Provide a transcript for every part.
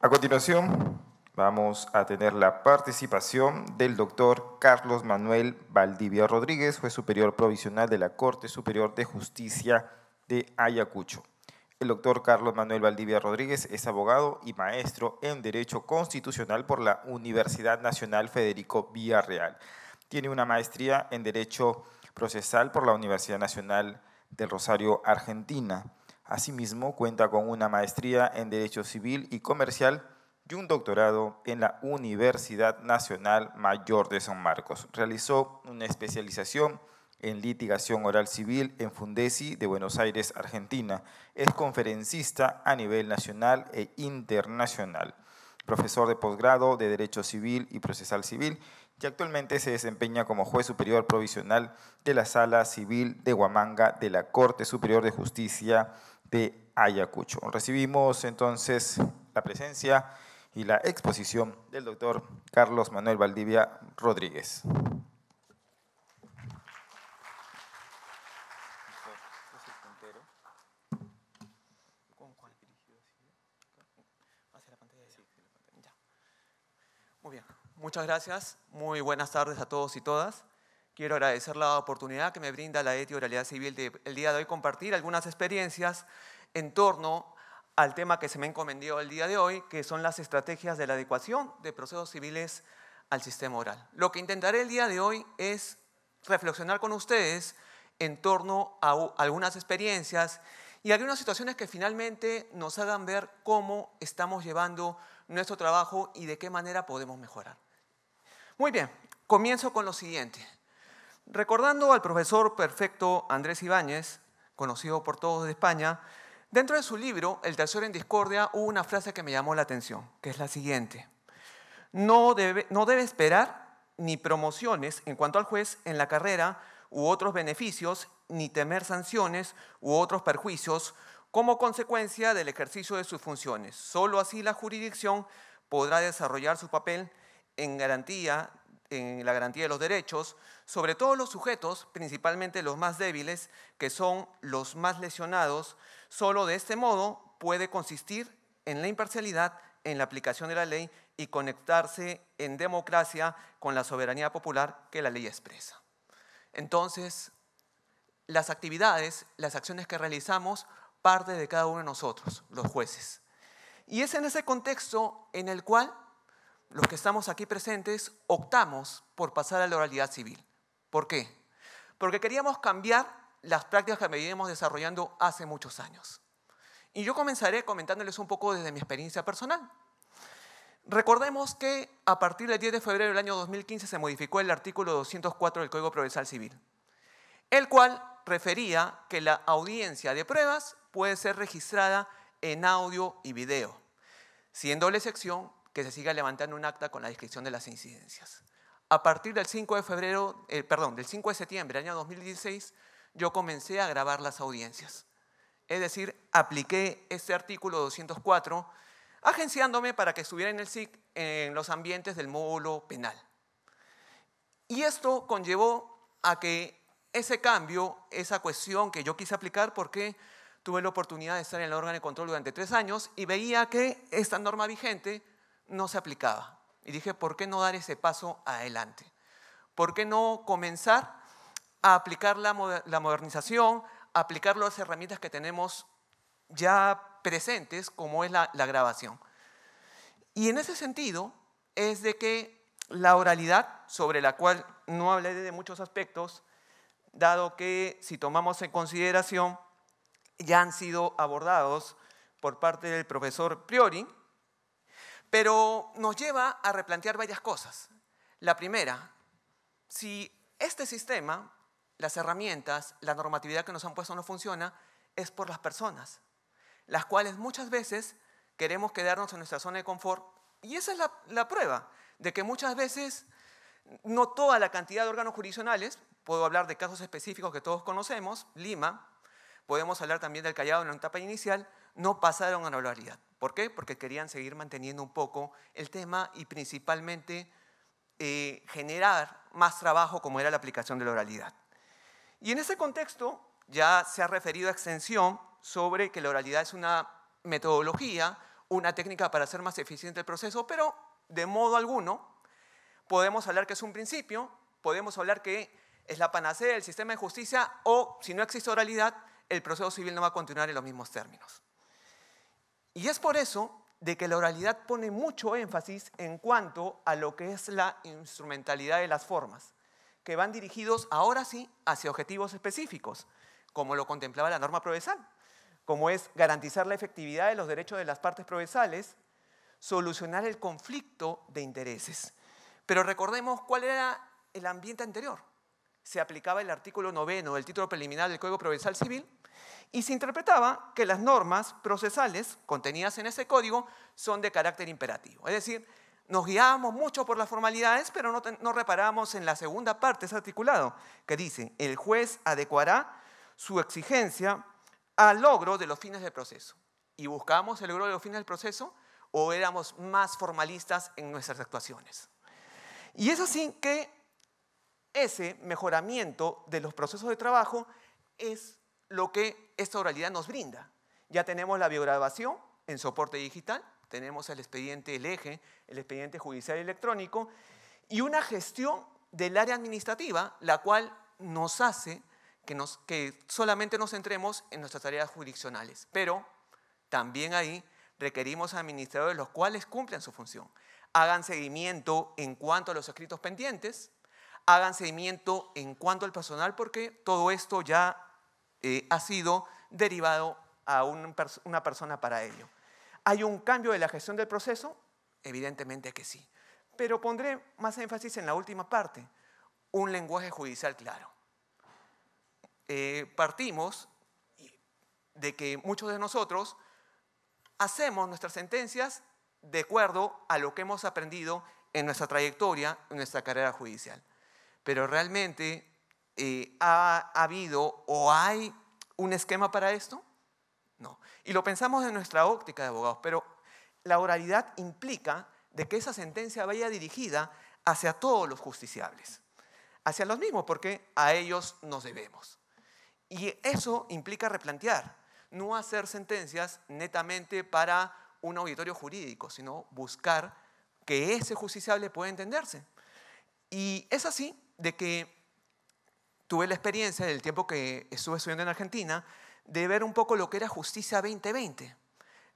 A continuación, vamos a tener la participación del doctor Carlos Manuel Valdivia Rodríguez, juez superior provisional de la Corte Superior de Justicia de Ayacucho. El doctor Carlos Manuel Valdivia Rodríguez es abogado y maestro en Derecho Constitucional por la Universidad Nacional Federico Villarreal. Tiene una maestría en Derecho Procesal por la Universidad Nacional del Rosario, Argentina. Asimismo, cuenta con una maestría en Derecho Civil y Comercial y un doctorado en la Universidad Nacional Mayor de San Marcos. Realizó una especialización en litigación oral civil en Fundesi de Buenos Aires, Argentina. Es conferencista a nivel nacional e internacional, profesor de posgrado de Derecho Civil y Procesal Civil, y actualmente se desempeña como juez superior provisional de la Sala Civil de Huamanga de la Corte Superior de Justicia de Ayacucho. Recibimos entonces la presencia y la exposición del doctor Carlos Manuel Valdivia Rodríguez. Muy bien, muchas gracias. Muy buenas tardes a todos y todas. Quiero agradecer la oportunidad que me brinda la Ética y Oralidad Civil de el día de hoy compartir algunas experiencias en torno al tema que se me encomendó el día de hoy, que son las estrategias de la adecuación de procesos civiles al sistema oral. Lo que intentaré el día de hoy es reflexionar con ustedes en torno a algunas experiencias y algunas situaciones que finalmente nos hagan ver cómo estamos llevando nuestro trabajo y de qué manera podemos mejorar. Muy bien, comienzo con lo siguiente. Recordando al profesor perfecto Andrés Ibáñez, conocido por todos de España, dentro de su libro, El Tercero en Discordia, hubo una frase que me llamó la atención, que es la siguiente. No debe esperar ni promociones en cuanto al juez en la carrera u otros beneficios, ni temer sanciones u otros perjuicios como consecuencia del ejercicio de sus funciones. Solo así la jurisdicción podrá desarrollar su papel en la garantía de los derechos, sobre todo los sujetos, principalmente los más débiles, que son los más lesionados. Solo de este modo puede consistir en la imparcialidad, en la aplicación de la ley y conectarse en democracia con la soberanía popular que la ley expresa. Entonces, las actividades, las acciones que realizamos, parte de cada uno de nosotros, los jueces. Y es en ese contexto en el cual los que estamos aquí presentes optamos por pasar a la oralidad civil. ¿Por qué? Porque queríamos cambiar las prácticas que veníamos desarrollando hace muchos años. Y yo comenzaré comentándoles un poco desde mi experiencia personal. Recordemos que a partir del 10 de febrero del año 2015 se modificó el artículo 204 del Código Procesal Civil, el cual refería que la audiencia de pruebas puede ser registrada en audio y video, siendo la excepción que se siga levantando un acta con la descripción de las incidencias. A partir del 5 de septiembre del año 2016, yo comencé a grabar las audiencias. Es decir, apliqué este artículo 204, agenciándome para que estuviera en el SIC en los ambientes del módulo penal. Y esto conllevó a que ese cambio, esa cuestión que yo quise aplicar, porque tuve la oportunidad de estar en el órgano de control durante 3 años y veía que esta norma vigente no se aplicaba. Y dije, ¿por qué no dar ese paso adelante? ¿Por qué no comenzar a aplicar la modernización, a aplicar las herramientas que tenemos ya presentes, como es la grabación? Y en ese sentido es de que la oralidad, sobre la cual no hablé de muchos aspectos, dado que si tomamos en consideración ya han sido abordados por parte del profesor Priori, pero nos lleva a replantear varias cosas. La primera, si este sistema, las herramientas, la normatividad que nos han puesto no funciona, es por las personas, las cuales muchas veces queremos quedarnos en nuestra zona de confort. Y esa es la prueba de que muchas veces no toda la cantidad de órganos jurisdiccionales, puedo hablar de casos específicos que todos conocemos, Lima, podemos hablar también del Callao en la etapa inicial, no pasaron a la oralidad. ¿Por qué? Porque querían seguir manteniendo un poco el tema y principalmente generar más trabajo como era la aplicación de la oralidad. Y en ese contexto ya se ha referido a extensión sobre que la oralidad es una metodología, una técnica para hacer más eficiente el proceso, pero de modo alguno podemos hablar que es un principio, podemos hablar que es la panacea del sistema de justicia o, si no existe oralidad, el proceso civil no va a continuar en los mismos términos. Y es por eso de que la oralidad pone mucho énfasis en cuanto a lo que es la instrumentalidad de las formas, que van dirigidos ahora sí hacia objetivos específicos, como lo contemplaba la norma procesal, como es garantizar la efectividad de los derechos de las partes procesales, solucionar el conflicto de intereses. Pero recordemos cuál era el ambiente anterior. Se aplicaba el artículo 9 del título preliminar del Código Procesal Civil y se interpretaba que las normas procesales contenidas en ese código son de carácter imperativo. Es decir, nos guiábamos mucho por las formalidades, pero no reparábamos en la segunda parte de ese articulado, que dice, el juez adecuará su exigencia al logro de los fines del proceso. ¿Y buscábamos el logro de los fines del proceso o éramos más formalistas en nuestras actuaciones? Y es así que ese mejoramiento de los procesos de trabajo es lo que esta oralidad nos brinda. Ya tenemos la biograbación en soporte digital, tenemos el expediente, el eje, el expediente judicial electrónico y una gestión del área administrativa, la cual nos hace que solamente nos centremos en nuestras tareas jurisdiccionales. Pero también ahí requerimos administradores los cuales cumplan su función. Hagan seguimiento en cuanto a los escritos pendientes, hagan seguimiento en cuanto al personal, porque todo esto ya ha sido derivado a una persona para ello. ¿Hay un cambio de la gestión del proceso? Evidentemente que sí. Pero pondré más énfasis en la última parte, un lenguaje judicial claro. Partimos de que muchos de nosotros hacemos nuestras sentencias de acuerdo a lo que hemos aprendido en nuestra trayectoria, en nuestra carrera judicial. Pero realmente ¿ha habido o hay un esquema para esto? No. Y lo pensamos en nuestra óptica de abogados, pero la oralidad implica de que esa sentencia vaya dirigida hacia todos los justiciables, hacia los mismos, porque a ellos nos debemos. Y eso implica replantear, no hacer sentencias netamente para un auditorio jurídico, sino buscar que ese justiciable pueda entenderse. Y es así de que tuve la experiencia del tiempo que estuve estudiando en Argentina de ver un poco lo que era Justicia 2020,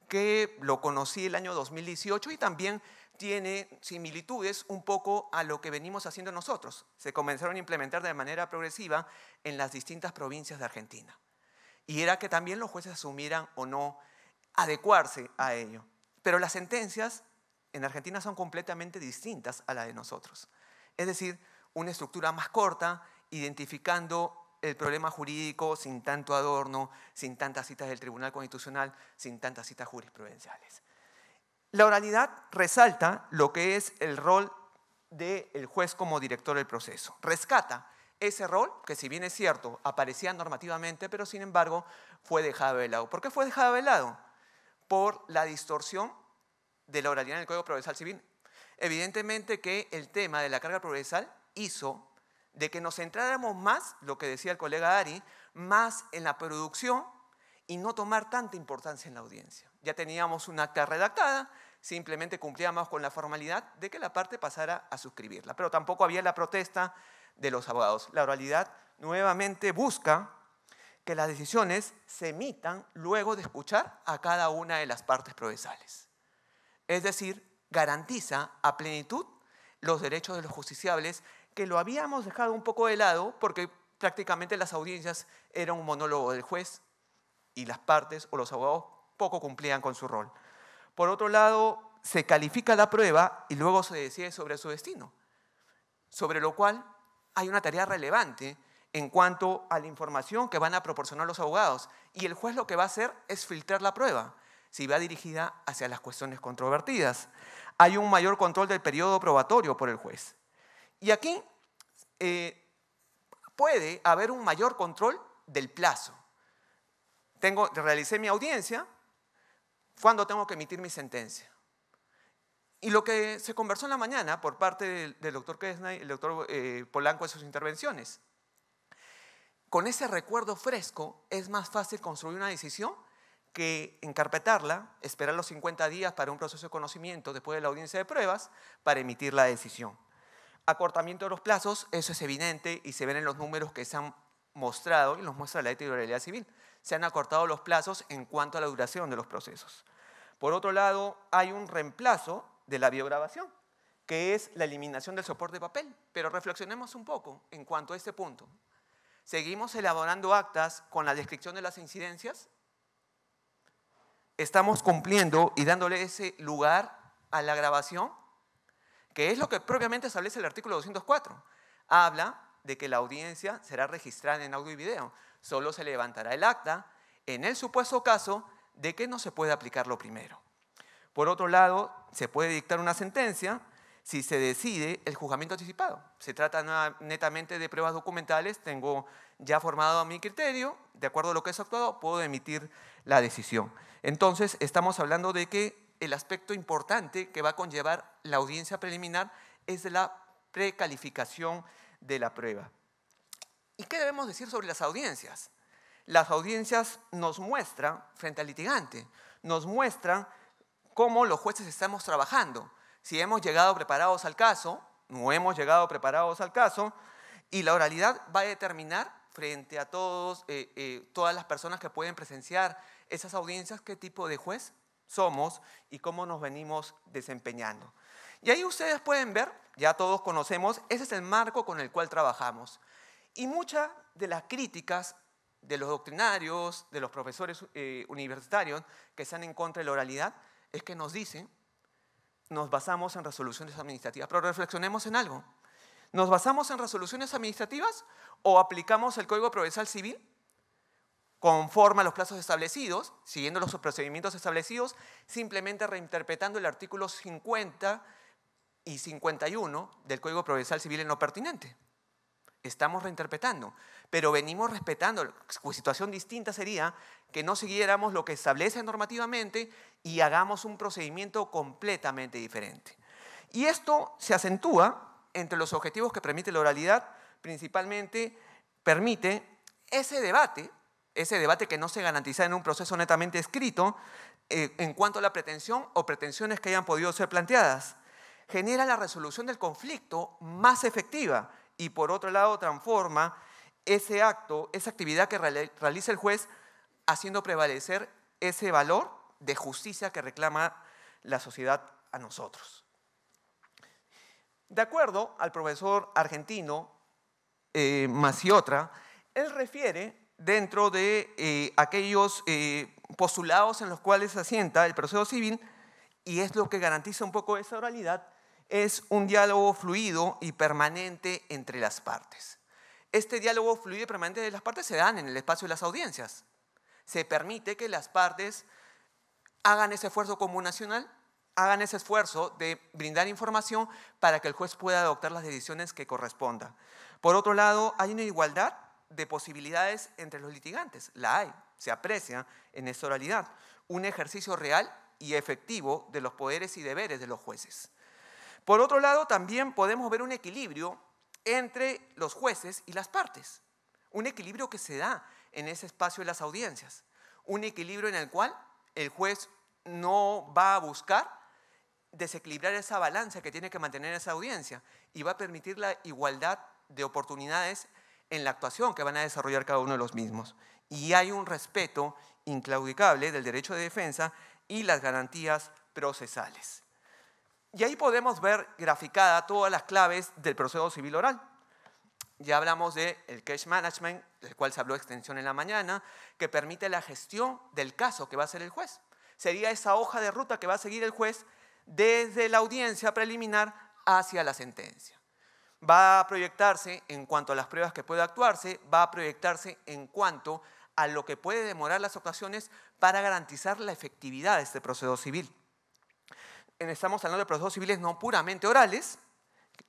que lo conocí el año 2018 y también tiene similitudes un poco a lo que venimos haciendo nosotros. Se comenzaron a implementar de manera progresiva en las distintas provincias de Argentina. Y era que también los jueces asumieran o no adecuarse a ello. Pero las sentencias en Argentina son completamente distintas a las de nosotros. Es decir, una estructura más corta, identificando el problema jurídico sin tanto adorno, sin tantas citas del Tribunal Constitucional, sin tantas citas jurisprudenciales. La oralidad resalta lo que es el rol del juez como director del proceso. Rescata ese rol, que si bien es cierto, aparecía normativamente, pero sin embargo fue dejado de lado. ¿Por qué fue dejado de lado? Por la distorsión de la oralidad en el Código Procesal Civil. Evidentemente que el tema de la carga procesal hizo de que nos centráramos más, lo que decía el colega Ari, más en la producción y no tomar tanta importancia en la audiencia. Ya teníamos una acta redactada, simplemente cumplíamos con la formalidad de que la parte pasara a suscribirla, pero tampoco había la protesta de los abogados. La oralidad nuevamente busca que las decisiones se emitan luego de escuchar a cada una de las partes procesales. Es decir, garantiza a plenitud los derechos de los justiciables, que lo habíamos dejado un poco de lado porque prácticamente las audiencias eran un monólogo del juez y las partes o los abogados poco cumplían con su rol. Por otro lado, se califica la prueba y luego se decide sobre su destino, sobre lo cual hay una tarea relevante en cuanto a la información que van a proporcionar los abogados, y el juez lo que va a hacer es filtrar la prueba, si va dirigida hacia las cuestiones controvertidas. Hay un mayor control del periodo probatorio por el juez. Y aquí puede haber un mayor control del plazo. Realicé mi audiencia, ¿cuándo tengo que emitir mi sentencia? Y lo que se conversó en la mañana por parte del doctor Kesnay, el doctor Polanco en sus intervenciones, con ese recuerdo fresco es más fácil construir una decisión que encarpetarla, esperar los 50 días para un proceso de conocimiento después de la audiencia de pruebas para emitir la decisión. Acortamiento de los plazos, eso es evidente y se ven en los números que se han mostrado y los muestra la Ley de Oralidad Civil. Se han acortado los plazos en cuanto a la duración de los procesos. Por otro lado, hay un reemplazo de la videograbación, que es la eliminación del soporte de papel. Pero reflexionemos un poco en cuanto a este punto. ¿Seguimos elaborando actas con la descripción de las incidencias? ¿Estamos cumpliendo y dándole ese lugar a la grabación? Que es lo que propiamente establece el artículo 204. Habla de que la audiencia será registrada en audio y video. Solo se levantará el acta en el supuesto caso de que no se puede aplicar lo primero. Por otro lado, se puede dictar una sentencia si se decide el juzgamiento anticipado. Se trata netamente de pruebas documentales, tengo ya formado mi criterio, de acuerdo a lo que es actuado, puedo emitir la decisión. Entonces, estamos hablando de que el aspecto importante que va a conllevar la audiencia preliminar es de la precalificación de la prueba. ¿Y qué debemos decir sobre las audiencias? Las audiencias nos muestran, frente al litigante, nos muestran cómo los jueces estamos trabajando. Si hemos llegado preparados al caso, no hemos llegado preparados al caso, y la oralidad va a determinar frente a todas las personas que pueden presenciar esas audiencias qué tipo de juez somos y cómo nos venimos desempeñando. Y ahí ustedes pueden ver, ya todos conocemos, ese es el marco con el cual trabajamos. Y muchas de las críticas de los doctrinarios, de los profesores universitarios que están en contra de la oralidad, es que nos dicen, nos basamos en resoluciones administrativas. Pero reflexionemos en algo. ¿Nos basamos en resoluciones administrativas o aplicamos el Código Procesal Civil conforme a los plazos establecidos, siguiendo los procedimientos establecidos, simplemente reinterpretando el artículo 50 y 51 del Código Procesal Civil en lo pertinente? Estamos reinterpretando, pero venimos respetando. La situación distinta sería que no siguiéramos lo que establece normativamente y hagamos un procedimiento completamente diferente. Y esto se acentúa entre los objetivos que permite la oralidad, principalmente permite ese debate que no se garantiza en un proceso netamente escrito en cuanto a la pretensión o pretensiones que hayan podido ser planteadas. Genera la resolución del conflicto más efectiva y por otro lado transforma ese acto, esa actividad que realiza el juez haciendo prevalecer ese valor de justicia que reclama la sociedad a nosotros. De acuerdo al profesor argentino Maciotra, él refiere dentro de aquellos postulados en los cuales se asienta el proceso civil, y es lo que garantiza un poco esa oralidad, es un diálogo fluido y permanente entre las partes. Este diálogo fluido y permanente de las partes se dan en el espacio de las audiencias. Se permite que las partes hagan ese esfuerzo comunacional, hagan ese esfuerzo de brindar información para que el juez pueda adoptar las decisiones que correspondan. Por otro lado, hay una igualdad de posibilidades entre los litigantes. La hay, se aprecia en esta oralidad. Un ejercicio real y efectivo de los poderes y deberes de los jueces. Por otro lado, también podemos ver un equilibrio entre los jueces y las partes. Un equilibrio que se da en ese espacio de las audiencias. Un equilibrio en el cual el juez no va a buscar desequilibrar esa balanza que tiene que mantener esa audiencia y va a permitir la igualdad de oportunidades en la actuación que van a desarrollar cada uno de los mismos. Y hay un respeto inclaudicable del derecho de defensa y las garantías procesales. Y ahí podemos ver graficada todas las claves del proceso civil oral. Ya hablamos del case management, del cual se habló extensión en la mañana, que permite la gestión del caso que va a hacer el juez. Sería esa hoja de ruta que va a seguir el juez desde la audiencia preliminar hacia la sentencia. Va a proyectarse en cuanto a las pruebas que puede actuarse, va a proyectarse en cuanto a lo que puede demorar las actuaciones para garantizar la efectividad de este proceso civil. Estamos hablando de procesos civiles no puramente orales,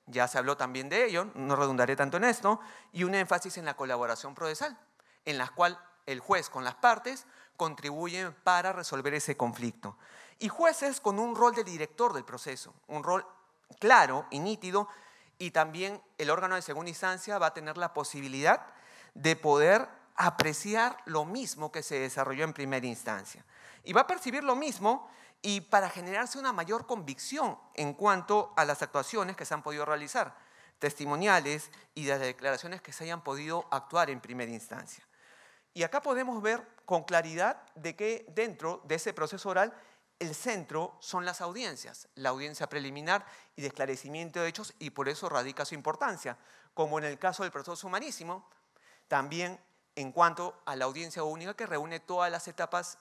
ya se habló también de ello, no redundaré tanto en esto, y un énfasis en la colaboración procesal, en la cual el juez con las partes contribuyen para resolver ese conflicto. Y jueces con un rol de director del proceso, un rol claro y nítido, y también el órgano de segunda instancia va a tener la posibilidad de poder apreciar lo mismo que se desarrolló en primera instancia. Y va a percibir lo mismo y para generarse una mayor convicción en cuanto a las actuaciones que se han podido realizar, testimoniales y de las declaraciones que se hayan podido actuar en primera instancia. Y acá podemos ver con claridad de que dentro de ese proceso oral el centro son las audiencias, la audiencia preliminar y de esclarecimiento de hechos, y por eso radica su importancia, como en el caso del proceso sumarísimo, también en cuanto a la audiencia única que reúne todas las etapas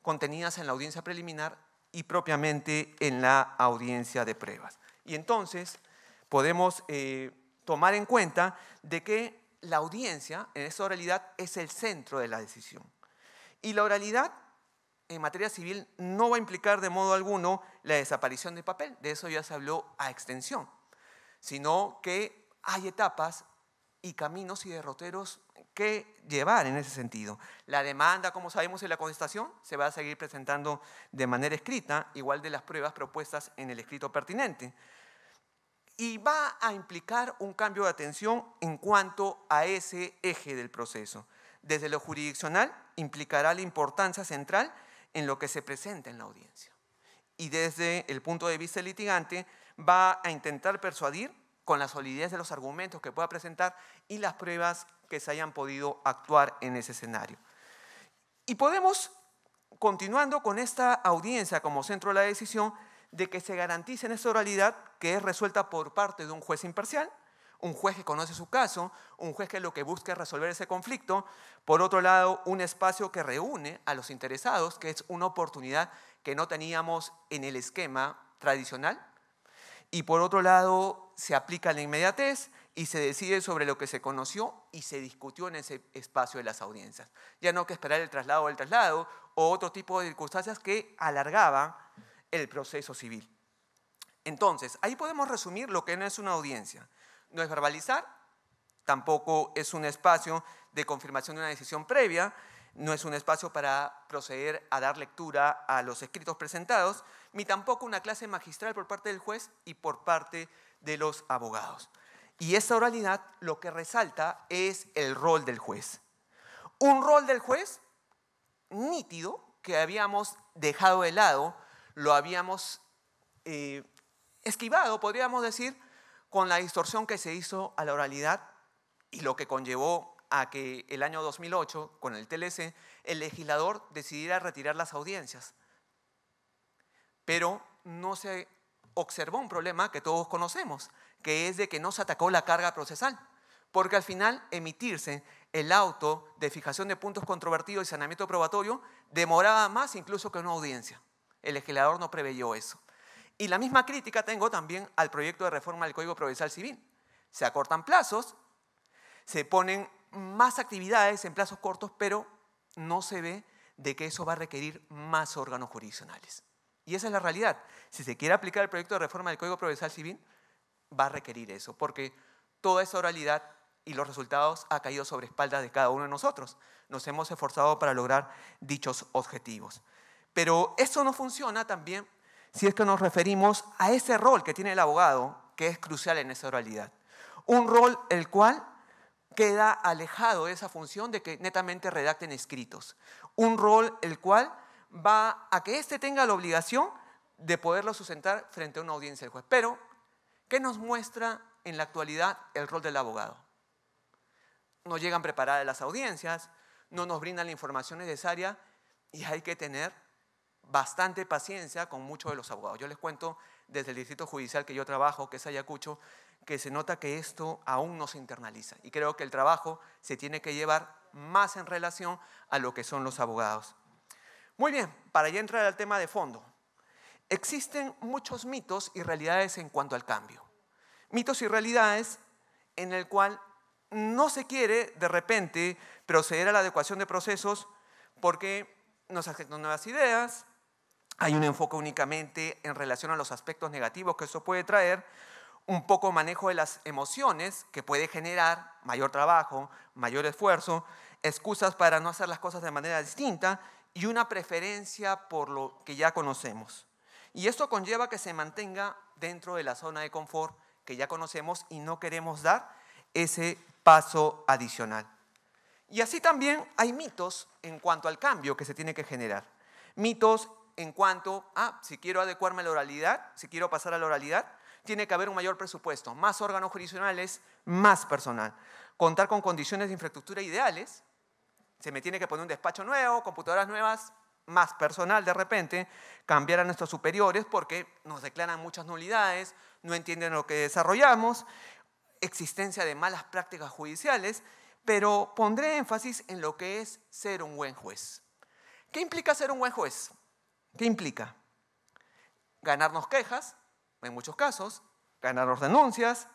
contenidas en la audiencia preliminar y propiamente en la audiencia de pruebas. Y entonces podemos tomar en cuenta de que la audiencia en esta oralidad es el centro de la decisión. Y la oralidad en materia civil no va a implicar de modo alguno la desaparición de papel, de eso ya se habló a extensión, sino que hay etapas y caminos y derroteros que llevar en ese sentido. La demanda, como sabemos, en la contestación se va a seguir presentando de manera escrita, igual de las pruebas propuestas en el escrito pertinente. Y va a implicar un cambio de atención en cuanto a ese eje del proceso. Desde lo jurisdiccional implicará la importancia central en lo que se presenta en la audiencia. Y desde el punto de vista del litigante va a intentar persuadir con la solidez de los argumentos que pueda presentar y las pruebas que se hayan podido actuar en ese escenario. Y podemos, continuando con esta audiencia como centro de la decisión, de que se garantice en esta oralidad que es resuelta por parte de un juez imparcial, un juez que conoce su caso, un juez que lo que busca es resolver ese conflicto. Por otro lado, un espacio que reúne a los interesados, que es una oportunidad que no teníamos en el esquema tradicional. Y por otro lado, se aplica la inmediatez y se decide sobre lo que se conoció y se discutió en ese espacio de las audiencias. Ya no hay que esperar el traslado del traslado o otro tipo de circunstancias que alargaban el proceso civil. Entonces, ahí podemos resumir lo que no es una audiencia. No es verbalizar, tampoco es un espacio de confirmación de una decisión previa, no es un espacio para proceder a dar lectura a los escritos presentados, ni tampoco una clase magistral por parte del juez y por parte de los abogados. Y esta oralidad lo que resalta es el rol del juez. Un rol del juez nítido que habíamos dejado de lado, lo habíamos esquivado, podríamos decir, con la distorsión que se hizo a la oralidad y lo que conllevó a que el año 2008, con el TLC, el legislador decidiera retirar las audiencias. Pero no se observó un problema que todos conocemos, que es de que no se atacó la carga procesal, porque al final emitirse el auto de fijación de puntos controvertidos y saneamiento probatorio demoraba más incluso que una audiencia. El legislador no preveyó eso. Y la misma crítica tengo también al proyecto de reforma del Código Procesal Civil. Se acortan plazos, se ponen más actividades en plazos cortos, pero no se ve de que eso va a requerir más órganos jurisdiccionales. Y esa es la realidad. Si se quiere aplicar el proyecto de reforma del Código Procesal Civil, va a requerir eso, porque toda esa oralidad y los resultados ha caído sobre espaldas de cada uno de nosotros. Nos hemos esforzado para lograr dichos objetivos. Pero eso no funciona también si es que nos referimos a ese rol que tiene el abogado, que es crucial en esa oralidad. Un rol el cual queda alejado de esa función de que netamente redacten escritos. Un rol el cual va a que éste tenga la obligación de poderlo sustentar frente a una audiencia del juez. Pero, ¿qué nos muestra en la actualidad el rol del abogado? No llegan preparadas las audiencias, no nos brindan la información necesaria y hay que tener bastante paciencia con muchos de los abogados. Yo les cuento desde el distrito judicial que yo trabajo, que es Ayacucho, que se nota que esto aún no se internaliza. Y creo que el trabajo se tiene que llevar más en relación a lo que son los abogados. Muy bien, para ya entrar al tema de fondo. Existen muchos mitos y realidades en cuanto al cambio. Mitos y realidades en el cual no se quiere de repente proceder a la adecuación de procesos porque nos aceptan nuevas ideas, hay un enfoque únicamente en relación a los aspectos negativos que eso puede traer, un poco manejo de las emociones que puede generar mayor trabajo, mayor esfuerzo, excusas para no hacer las cosas de manera distinta y una preferencia por lo que ya conocemos. Y esto conlleva que se mantenga dentro de la zona de confort que ya conocemos y no queremos dar ese paso adicional. Y así también hay mitos en cuanto al cambio que se tiene que generar. Mitos en cuanto a, si quiero adecuarme a la oralidad, si quiero pasar a la oralidad, tiene que haber un mayor presupuesto, más órganos jurisdiccionales, más personal. Contar con condiciones de infraestructura ideales, se me tiene que poner un despacho nuevo, computadoras nuevas, más personal de repente, cambiar a nuestros superiores porque nos declaran muchas nulidades, no entienden lo que desarrollamos, existencia de malas prácticas judiciales, pero pondré énfasis en lo que es ser un buen juez. ¿Qué implica ser un buen juez? ¿Qué implica? Ganarnos quejas, en muchos casos, ganarnos denuncias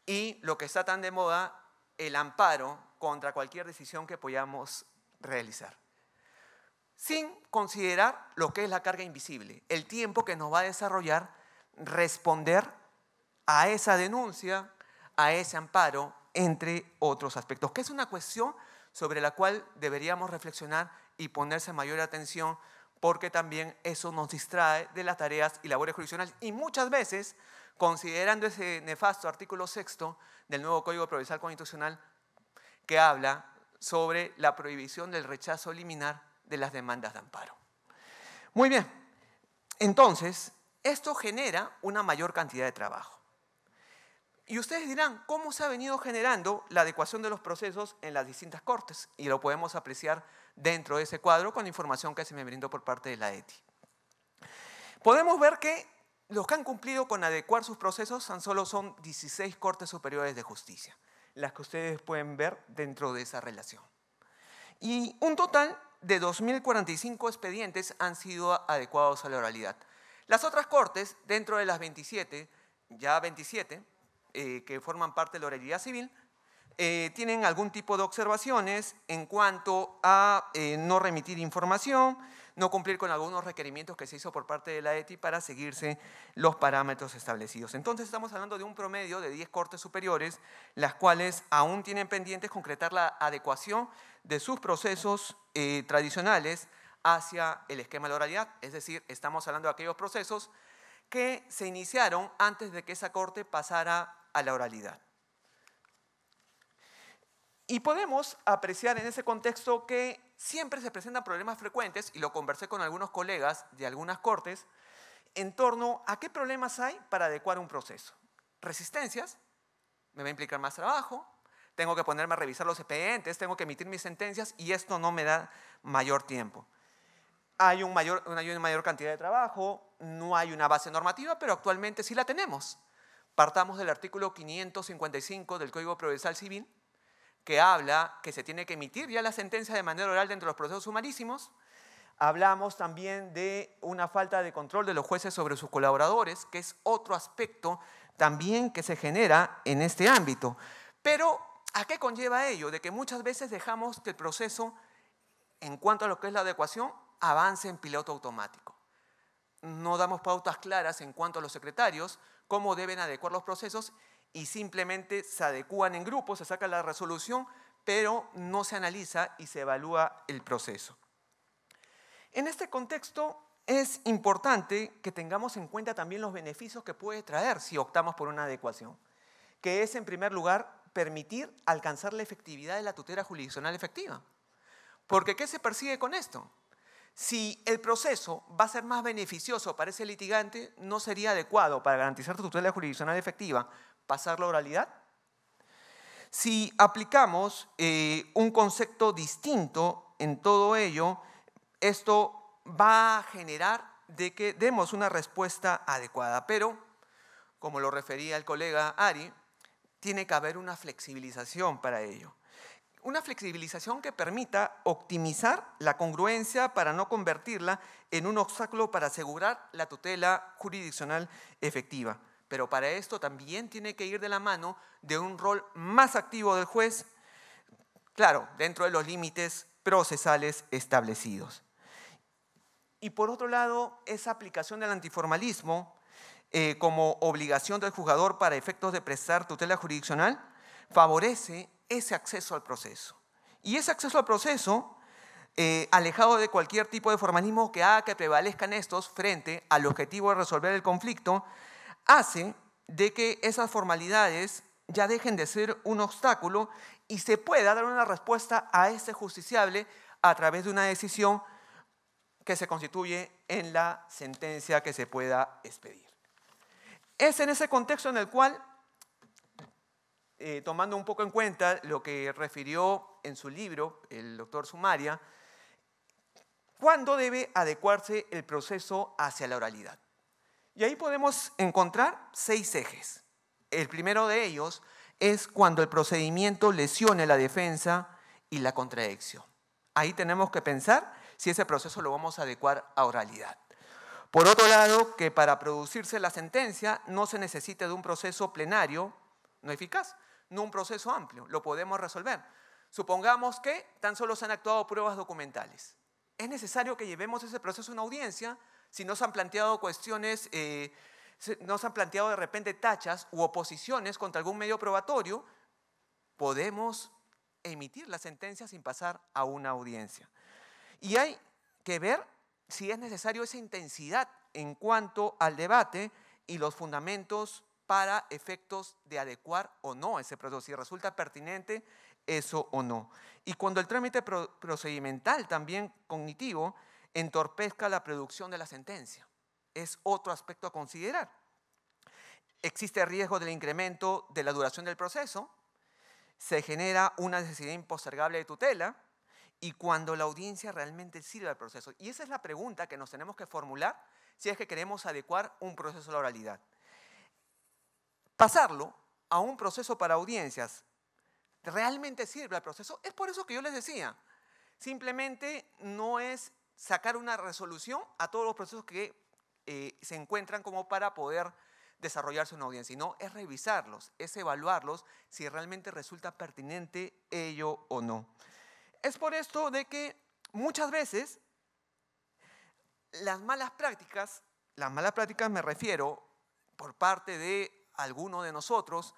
y lo que está tan de moda, el amparo contra cualquier decisión que podamos realizar. Sin considerar lo que es la carga invisible, el tiempo que nos va a desarrollar responder a esa denuncia, a ese amparo, entre otros aspectos, que es una cuestión sobre la cual deberíamos reflexionar y ponerse mayor atención, porque también eso nos distrae de las tareas y labores jurisdiccionales. Y muchas veces, considerando ese nefasto artículo 6º del nuevo Código Procesal Constitucional, que habla sobre la prohibición del rechazo liminar de las demandas de amparo. Muy bien, entonces, esto genera una mayor cantidad de trabajo. Y ustedes dirán, ¿cómo se ha venido generando la adecuación de los procesos en las distintas cortes? Y lo podemos apreciar dentro de ese cuadro con información que se me brindó por parte de la ETI. Podemos ver que los que han cumplido con adecuar sus procesos tan solo son 16 Cortes Superiores de Justicia, las que ustedes pueden ver dentro de esa relación. Y un total de 2.045 expedientes han sido adecuados a la oralidad. Las otras cortes, dentro de las 27, que forman parte de la oralidad civil, tienen algún tipo de observaciones en cuanto a no remitir información, no cumplir con algunos requerimientos que se hizo por parte de la ETI para seguirse los parámetros establecidos. Entonces estamos hablando de un promedio de 10 cortes superiores, las cuales aún tienen pendientes concretar la adecuación de sus procesos tradicionales hacia el esquema de la oralidad. Es decir, estamos hablando de aquellos procesos que se iniciaron antes de que esa corte pasara a la oralidad. Y podemos apreciar en ese contexto que siempre se presentan problemas frecuentes, y lo conversé con algunos colegas de algunas cortes, en torno a qué problemas hay para adecuar un proceso. Resistencias, me va a implicar más trabajo, tengo que ponerme a revisar los expedientes, tengo que emitir mis sentencias y esto no me da mayor tiempo. Hay una mayor cantidad de trabajo, no hay una base normativa, pero actualmente sí la tenemos. Partamos del artículo 555 del Código Procesal Civil, que habla que se tiene que emitir ya la sentencia de manera oral dentro de los procesos sumarísimos. Hablamos también de una falta de control de los jueces sobre sus colaboradores, que es otro aspecto también que se genera en este ámbito. Pero, ¿a qué conlleva ello? De que muchas veces dejamos que el proceso, en cuanto a lo que es la adecuación, avance en piloto automático. No damos pautas claras en cuanto a los secretarios, cómo deben adecuar los procesos, y simplemente se adecúan en grupos, se saca la resolución, pero no se analiza y se evalúa el proceso. En este contexto es importante que tengamos en cuenta también los beneficios que puede traer si optamos por una adecuación, que es, en primer lugar, permitir alcanzar la efectividad de la tutela jurisdiccional efectiva. Porque, ¿qué se persigue con esto? Si el proceso va a ser más beneficioso para ese litigante, ¿no sería adecuado para garantizar tutela jurisdiccional efectiva pasar la oralidad? Si aplicamos un concepto distinto en todo ello, esto va a generar de que demos una respuesta adecuada. Pero, como lo refería el colega Ari, tiene que haber una flexibilización para ello. Una flexibilización que permita optimizar la congruencia para no convertirla en un obstáculo para asegurar la tutela jurisdiccional efectiva. Pero para esto también tiene que ir de la mano de un rol más activo del juez, claro, dentro de los límites procesales establecidos. Y por otro lado, esa aplicación del antiformalismo como obligación del juzgador para efectos de prestar tutela jurisdiccional favorece ese acceso al proceso. Y ese acceso al proceso, alejado de cualquier tipo de formalismo que haga que prevalezcan estos frente al objetivo de resolver el conflicto, hace de que esas formalidades ya dejen de ser un obstáculo y se pueda dar una respuesta a este justiciable a través de una decisión que se constituye en la sentencia que se pueda expedir. Es en ese contexto en el cual, tomando un poco en cuenta lo que refirió en su libro el doctor Sumaria, ¿cuándo debe adecuarse el proceso hacia la oralidad? Y ahí podemos encontrar 6 ejes. El primero de ellos es cuando el procedimiento lesione la defensa y la contradicción. Ahí tenemos que pensar si ese proceso lo vamos a adecuar a oralidad. Por otro lado, que para producirse la sentencia no se necesita de un proceso plenario no eficaz, no un proceso amplio, lo podemos resolver. Supongamos que tan solo se han actuado pruebas documentales. Es necesario que llevemos ese proceso a una audiencia si no se han planteado cuestiones, no se han planteado de repente tachas u oposiciones contra algún medio probatorio, podemos emitir la sentencia sin pasar a una audiencia. Y hay que ver si es necesario esa intensidad en cuanto al debate y los fundamentos para efectos de adecuar o no ese proceso, si resulta pertinente eso o no. Y cuando el trámite procedimental, también cognitivo, entorpezca la producción de la sentencia. Es otro aspecto a considerar. Existe riesgo del incremento de la duración del proceso, se genera una necesidad impostergable de tutela y cuando la audiencia realmente sirve al proceso. Y esa es la pregunta que nos tenemos que formular si es que queremos adecuar un proceso a la oralidad. Pasarlo a un proceso para audiencias realmente sirve al proceso. Es por eso que yo les decía, simplemente no es sacar una resolución a todos los procesos que se encuentran como para poder desarrollarse una audiencia, sino es revisarlos, es evaluarlos si realmente resulta pertinente ello o no. Es por esto de que muchas veces las malas prácticas me refiero por parte de alguno de nosotros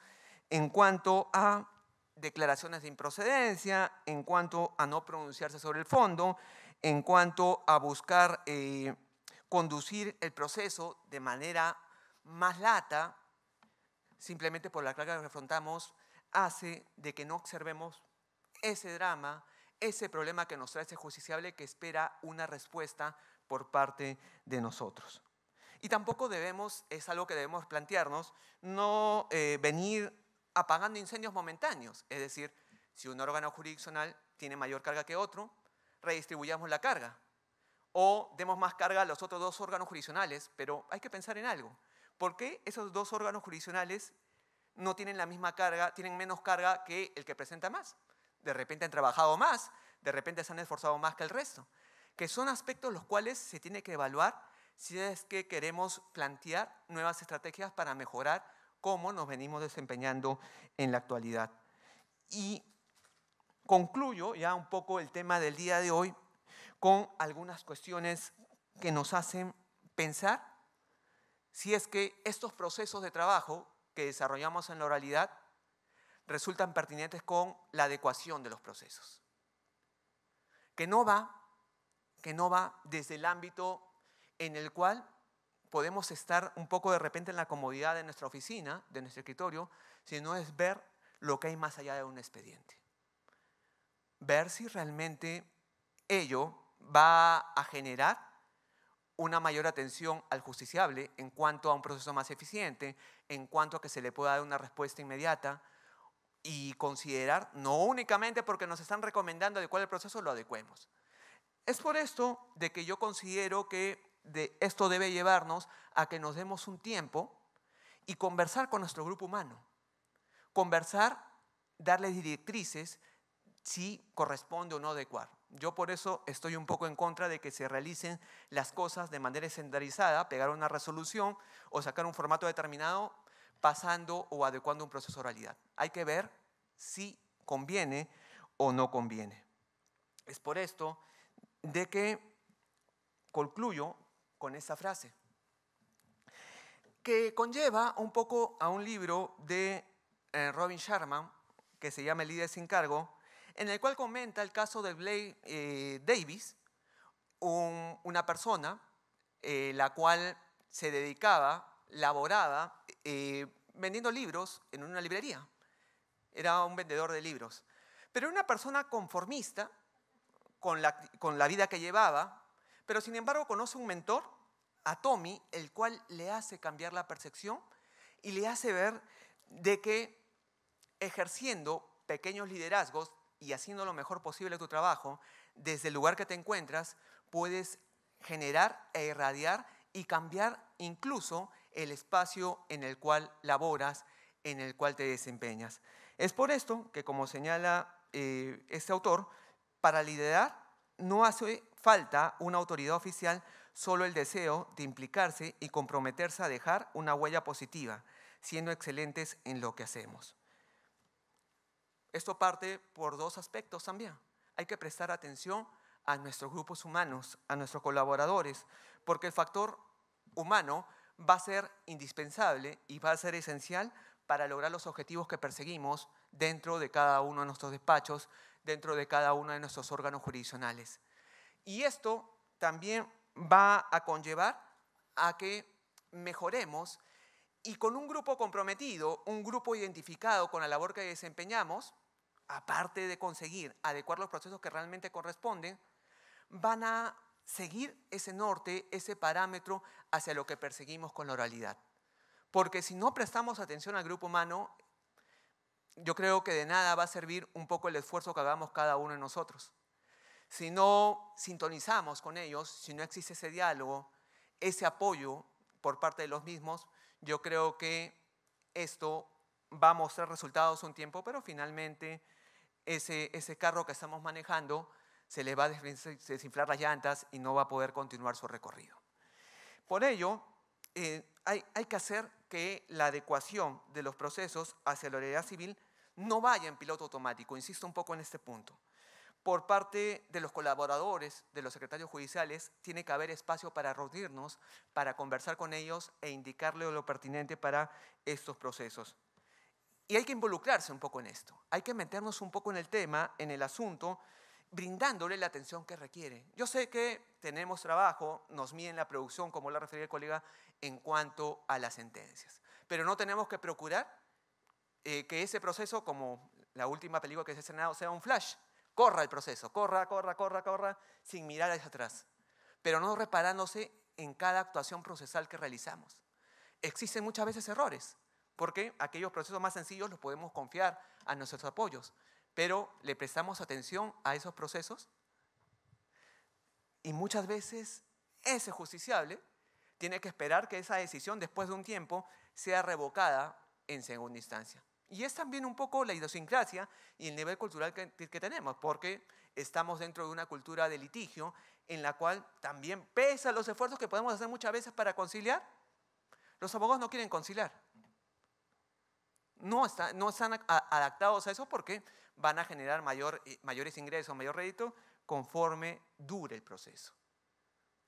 en cuanto a declaraciones de improcedencia, en cuanto a no pronunciarse sobre el fondo, en cuanto a buscar conducir el proceso de manera más lata, simplemente por la carga que afrontamos, hace de que no observemos ese drama, ese problema que nos trae ese justiciable que espera una respuesta por parte de nosotros. Y tampoco es algo que debemos plantearnos, no venir apagando incendios momentáneos. Es decir, si un órgano jurisdiccional tiene mayor carga que otro, redistribuyamos la carga. O demos más carga a los otros 2 órganos jurisdiccionales, pero hay que pensar en algo. ¿Por qué esos 2 órganos jurisdiccionales no tienen la misma carga, tienen menos carga que el que presenta más? De repente han trabajado más, de repente se han esforzado más que el resto. Que son aspectos los cuales se tiene que evaluar si es que queremos plantear nuevas estrategias para mejorar cómo nos venimos desempeñando en la actualidad. Y concluyo ya un poco el tema del día de hoy con algunas cuestiones que nos hacen pensar si es que estos procesos de trabajo que desarrollamos en la oralidad resultan pertinentes con la adecuación de los procesos. Que no va desde el ámbito en el cual podemos estar un poco de repente en la comodidad de nuestra oficina, de nuestro escritorio, sino es ver lo que hay más allá de un expediente. Ver si realmente ello va a generar una mayor atención al justiciable en cuanto a un proceso más eficiente, en cuanto a que se le pueda dar una respuesta inmediata y considerar, no únicamente porque nos están recomendando adecuar el proceso, lo adecuemos. Es por esto de que yo considero que esto debe llevarnos a que nos demos un tiempo y conversar con nuestro grupo humano. Conversar, darles directrices si corresponde o no adecuar. Yo por eso estoy un poco en contra de que se realicen las cosas de manera estandarizada, pegar una resolución o sacar un formato determinado pasando o adecuando un proceso de oralidad. Hay que ver si conviene o no conviene. Es por esto de que concluyo con esta frase, que conlleva un poco a un libro de Robin Sharma, que se llama El líder sin cargo, en el cual comenta el caso de Blake Davis, una persona la cual se dedicaba, laboraba, vendiendo libros en una librería. era un vendedor de libros. Pero era una persona conformista con la vida que llevaba, pero sin embargo conoce un mentor, a Tommy, el cual le hace cambiar la percepción y le hace ver de que ejerciendo pequeños liderazgos y haciendo lo mejor posible tu trabajo, desde el lugar que te encuentras, puedes generar e irradiar y cambiar incluso el espacio en el cual laboras, en el cual te desempeñas. Es por esto que, como señala este autor, para liderar no hace falta una autoridad oficial, solo el deseo de implicarse y comprometerse a dejar una huella positiva, siendo excelentes en lo que hacemos. Esto parte por dos aspectos también. Hay que prestar atención a nuestros grupos humanos, a nuestros colaboradores, porque el factor humano va a ser indispensable y va a ser esencial para lograr los objetivos que perseguimos dentro de cada uno de nuestros despachos, dentro de cada uno de nuestros órganos jurisdiccionales. Y esto también va a conllevar a que mejoremos y con un grupo comprometido, un grupo identificado con la labor que desempeñamos, aparte de conseguir adecuar los procesos que realmente corresponden, van a seguir ese norte, ese parámetro hacia lo que perseguimos con la oralidad. Porque si no prestamos atención al grupo humano, yo creo que de nada va a servir un poco el esfuerzo que hagamos cada uno de nosotros. Si no sintonizamos con ellos, si no existe ese diálogo, ese apoyo por parte de los mismos, yo creo que esto va a mostrar resultados un tiempo, pero finalmente ese carro que estamos manejando se le va a desinflar las llantas y no va a poder continuar su recorrido. Por ello, hay que hacer que la adecuación de los procesos hacia la oralidad civil no vaya en piloto automático, insisto un poco en este punto. Por parte de los colaboradores, de los secretarios judiciales, tiene que haber espacio para reunirnos, para conversar con ellos e indicarle lo pertinente para estos procesos. Y hay que involucrarse un poco en esto, hay que meternos un poco en el tema, en el asunto, brindándole la atención que requiere. Yo sé que tenemos trabajo, nos miden la producción, como lo refería el colega, en cuanto a las sentencias. Pero no tenemos que procurar que ese proceso, como la última película que se ha estrenado, sea un flash. Corra el proceso, corra, sin mirar hacia atrás. Pero no reparándose en cada actuación procesal que realizamos. Existen muchas veces errores, porque aquellos procesos más sencillos los podemos confiar a nuestros apoyos. Pero le prestamos atención a esos procesos y muchas veces ese justiciable tiene que esperar que esa decisión después de un tiempo sea revocada en segunda instancia. Y es también un poco la idiosincrasia y el nivel cultural que tenemos, porque estamos dentro de una cultura de litigio en la cual también, pese a los esfuerzos que podemos hacer muchas veces para conciliar, los abogados no quieren conciliar. No están adaptados a eso porque van a generar mayores ingresos, mayor rédito conforme dure el proceso.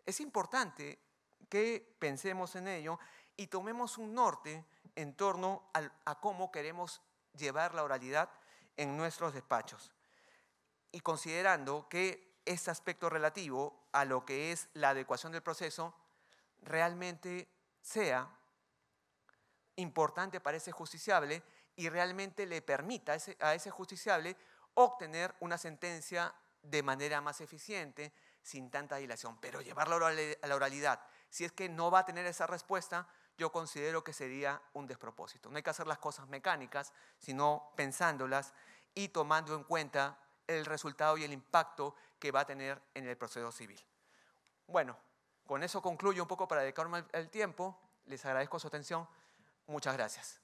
Es importante que pensemos en ello y tomemos un norte en torno a cómo queremos llevar la oralidad en nuestros despachos. Y considerando que este aspecto relativo a lo que es la adecuación del proceso realmente sea importante para ese justiciable y realmente le permita a ese justiciable obtener una sentencia de manera más eficiente, sin tanta dilación. Pero llevarlo a la oralidad, si es que no va a tener esa respuesta, yo considero que sería un despropósito. No hay que hacer las cosas mecánicas, sino pensándolas y tomando en cuenta el resultado y el impacto que va a tener en el proceso civil. Bueno, con eso concluyo un poco para dedicarme el tiempo. Les agradezco su atención. Muchas gracias.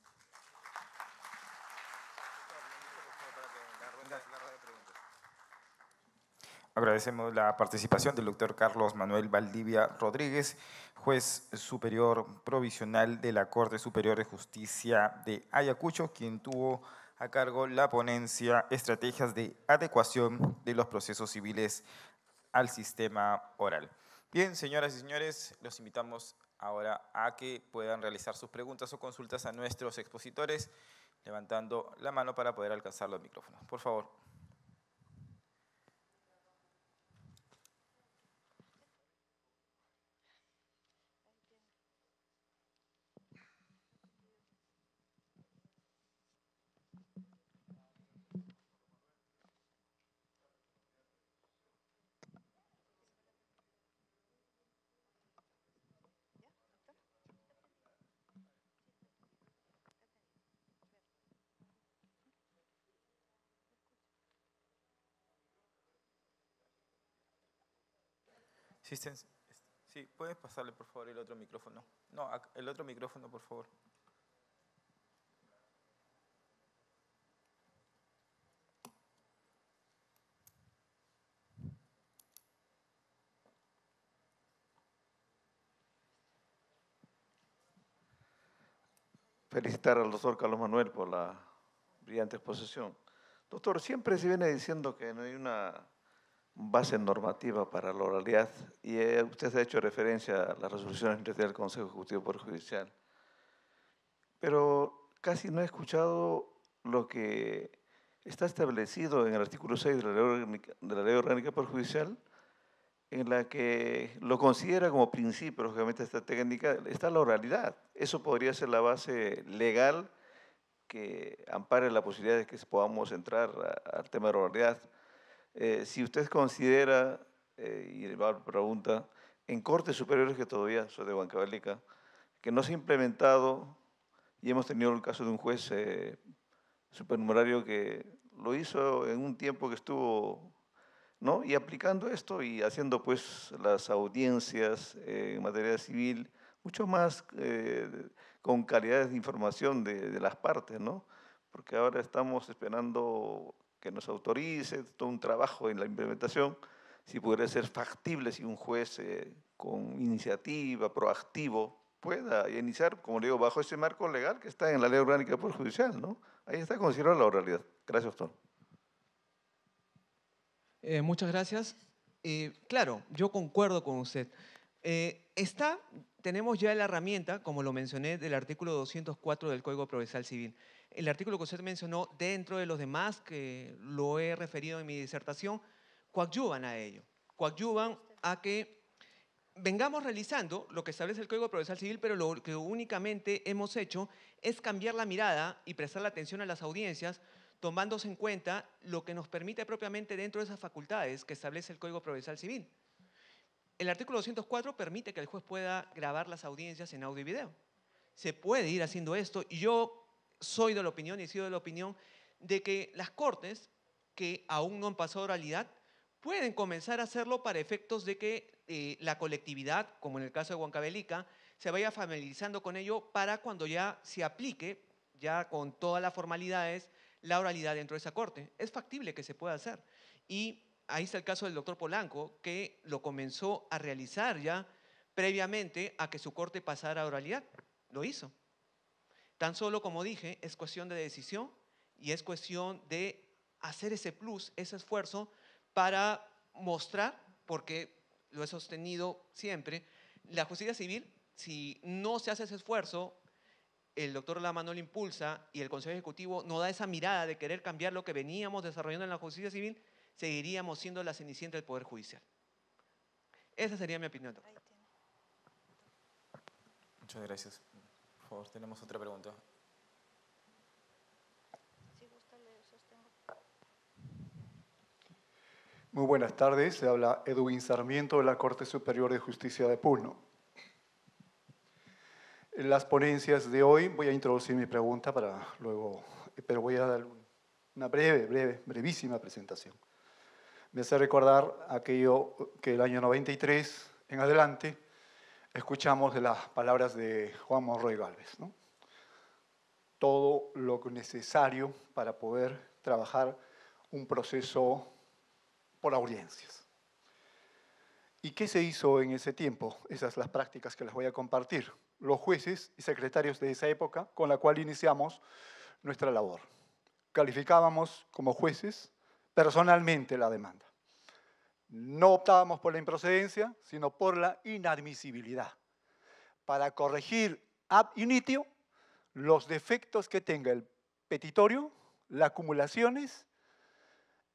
Agradecemos la participación del doctor Carlos Manuel Valdivia Rodríguez, juez superior provisional de la Corte Superior de Justicia de Ayacucho, quien tuvo a cargo la ponencia Estrategias de adecuación de los procesos civiles al sistema oral. Bien, señoras y señores, los invitamos ahora a que puedan realizar sus preguntas o consultas a nuestros expositores, levantando la mano para poder alcanzar los micrófonos. Por favor. Existen, sí, ¿puedes pasarle por favor el otro micrófono? No, el otro micrófono, por favor. Felicitar al doctor Carlos Manuel por la brillante exposición. Doctor, siempre se viene diciendo que no hay una base normativa para la oralidad y usted ha hecho referencia a las resoluciones del Consejo Ejecutivo Poder Judicial. Pero casi no he escuchado lo que está establecido en el artículo 6 de la Ley Orgánica Poder Judicial, en la que lo considera como principio, lógicamente, esta técnica, está la oralidad. Eso podría ser la base legal que ampare la posibilidad de que podamos entrar al tema de la oralidad. Si usted considera, y va a la pregunta, en cortes superiores, que todavía soy de Huancavelica, que no se ha implementado, y hemos tenido el caso de un juez supernumerario que lo hizo en un tiempo que estuvo, ¿no? Y aplicando esto y haciendo pues las audiencias en materia civil mucho más con calidad de información de las partes, ¿no? Porque ahora estamos esperando que nos autorice todo un trabajo en la implementación, si pudiera ser factible, si un juez con iniciativa, proactivo, pueda iniciar, como le digo, bajo ese marco legal que está en la Ley Orgánica del Poder Judicial, ¿no? Ahí está considerada la oralidad. Gracias, doctor. Muchas gracias. Claro, yo concuerdo con usted. Tenemos ya la herramienta, como lo mencioné, del artículo 204 del Código Procesal Civil. El artículo que usted mencionó, dentro de los demás, que lo he referido en mi disertación, coadyuvan a ello. Coadyuvan a que vengamos realizando lo que establece el Código Procesal Civil, pero lo que únicamente hemos hecho es cambiar la mirada y prestar la atención a las audiencias, tomándose en cuenta lo que nos permite propiamente dentro de esas facultades que establece el Código Procesal Civil. El artículo 204 permite que el juez pueda grabar las audiencias en audio y video. Se puede ir haciendo esto y yo soy de la opinión y he sido de la opinión de que las cortes que aún no han pasado oralidad pueden comenzar a hacerlo para efectos de que la colectividad, como en el caso de Huancavelica, se vaya familiarizando con ello para cuando ya se aplique, ya con todas las formalidades, la oralidad dentro de esa corte. Es factible que se pueda hacer. Y ahí está el caso del doctor Polanco, que lo comenzó a realizar ya previamente a que su corte pasara a oralidad. Lo hizo. Tan solo, como dije, es cuestión de decisión y es cuestión de hacer ese plus, ese esfuerzo para mostrar, porque lo he sostenido siempre, la justicia civil, si no se hace ese esfuerzo, el doctor Lama no lo impulsa y el Consejo Ejecutivo no da esa mirada de querer cambiar lo que veníamos desarrollando en la justicia civil, seguiríamos siendo la cenicienta del Poder Judicial. Esa sería mi opinión, doctor. Muchas gracias. Por favor, tenemos otra pregunta. Muy buenas tardes, se habla Edwin Sarmiento de la Corte Superior de Justicia de Puno. En las ponencias de hoy voy a introducir mi pregunta para luego, pero voy a dar una brevísima presentación. Me hace recordar aquello que el año 93 en adelante escuchamos de las palabras de Juan Monroy Gálvez, ¿no? Todo lo necesario para poder trabajar un proceso por audiencias. ¿Y qué se hizo en ese tiempo? Esas son las prácticas que les voy a compartir. Los jueces y secretarios de esa época, con la cual iniciamos nuestra labor. Calificábamos como jueces personalmente la demanda. No optábamos por la improcedencia, sino por la inadmisibilidad, para corregir ab initio los defectos que tenga el petitorio, las acumulaciones,